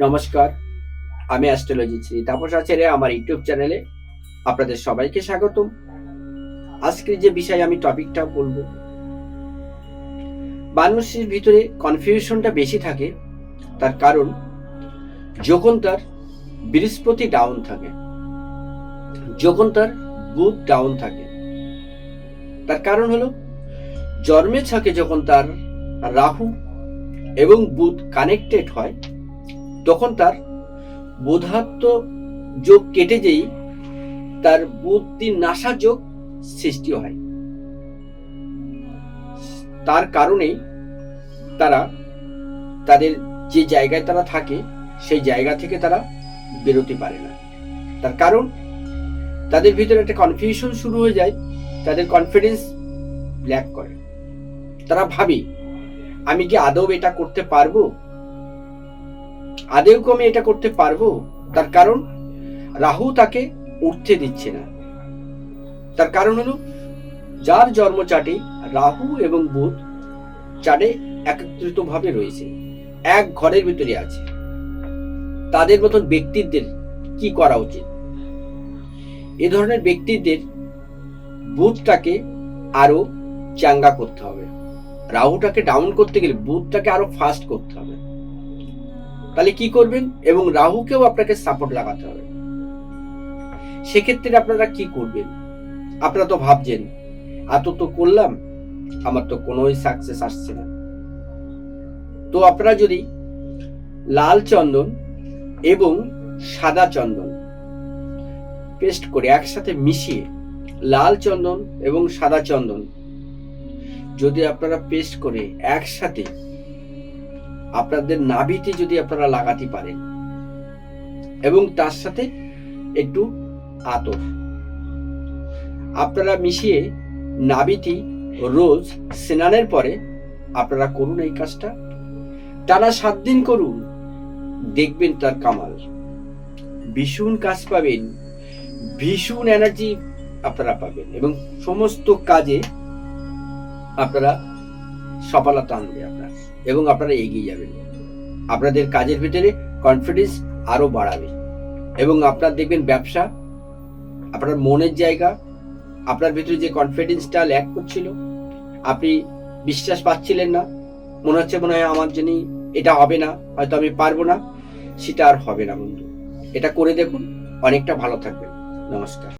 নমস্কার, আমি অ্যাস্ট্রোলজি শ্রী তাপস আচার্য আমার ইউটিউব চ্যানেলে আপনাদের সবাইকে স্বাগতম। আজকের যে বিষয়ে আমি টপিকটা বলবো, মানুষের ভিতরে কনফিউশনটা বেশি থাকে, তার কারণ যখন তার বৃহস্পতি ডাউন থাকে, যখন তার বুধ ডাউন থাকে। তার কারণ হলো জন্মে ছকে যখন তার রাহু এবং বুধ কানেক্টেড হয়, তখন তার বোধাত্ম যোগ কেটে যেই তার বুদ্ধি নাশা যোগ সৃষ্টি হয়। তার কারণেই তারা তাদের যে জায়গায় তারা থাকে সেই জায়গা থেকে তারা বেরোতে পারে না। তার কারণ তাদের ভিতরে একটা কনফিউশন শুরু হয়ে যায়, তাদের কনফিডেন্স ল্যাক করে। তারা ভাবে, আমি কি আদৌ এটা করতে পারবো, আদেও কি আমি এটা করতে পারবো? তার কারণ রাহু তাকে উঠতে দিচ্ছে না। তার কারণ হলো যার জন্ম চাটে রাহু এবং বুধ চাটে একত্রিত ভাবে রয়েছে, এক ঘরের ভিতরে আছে, তাদের মতন ব্যক্তিদের কি করা উচিত? এ ধরনের ব্যক্তিদের বুধটাকে আরো চাঙ্গা করতে হবে, রাহুটাকে ডাউন করতে গেলে বুধটাকে আরো ফাস্ট করতে হবে। তাহলে কি করবেন? এবং রাহুকেও আপনাকে সাপোর্ট লাগাতে হবে। সেক্ষেত্রে আপনারা কি করবেন? আপনারা তো ভাবছেন, এত তো করলাম, আমার তো কোনোই সাকসেস আসছে না। তো আপনারা যদি লাল চন্দন এবং সাদা চন্দন পেস্ট করে একসাথে মিশিয়ে, লাল চন্দন এবং সাদা চন্দন যদি আপনারা পেস্ট করে একসাথে আপনাদের নাভিতে যদি আপনারা লাগাতে পারেন, এবং তার সাথে একটু আতর আপনারা মিশিয়ে নাভিটি রোজ স্নানের পরে আপনারা করুন এই কাজটা, টানা 7 দিন করুন, দেখবেন তার কামাল। ভীষণ কাজ পাবেন, ভীষণ এনার্জি আপনারা পাবেন, এবং সমস্ত কাজে আপনারা সফলতা আনবে আপনার, এবং আপনারা এগিয়ে যাবেন। আপনাদের কাজের ভিতরে কনফিডেন্স আরো বাড়াবে, এবং আপনার দেখবেন ব্যবসা, আপনার মনের জায়গা, আপনার ভিতরে যে কনফিডেন্সটা ল্যাক করছিল, আপনি বিশ্বাস পাচ্ছিলেন না, মনে হয় আমার জন্য এটা হবে না, হয়তো আমি পারবো না, সেটা আর হবে না বন্ধু। এটা করে দেখুন, অনেকটা ভালো থাকবেন। নমস্কার।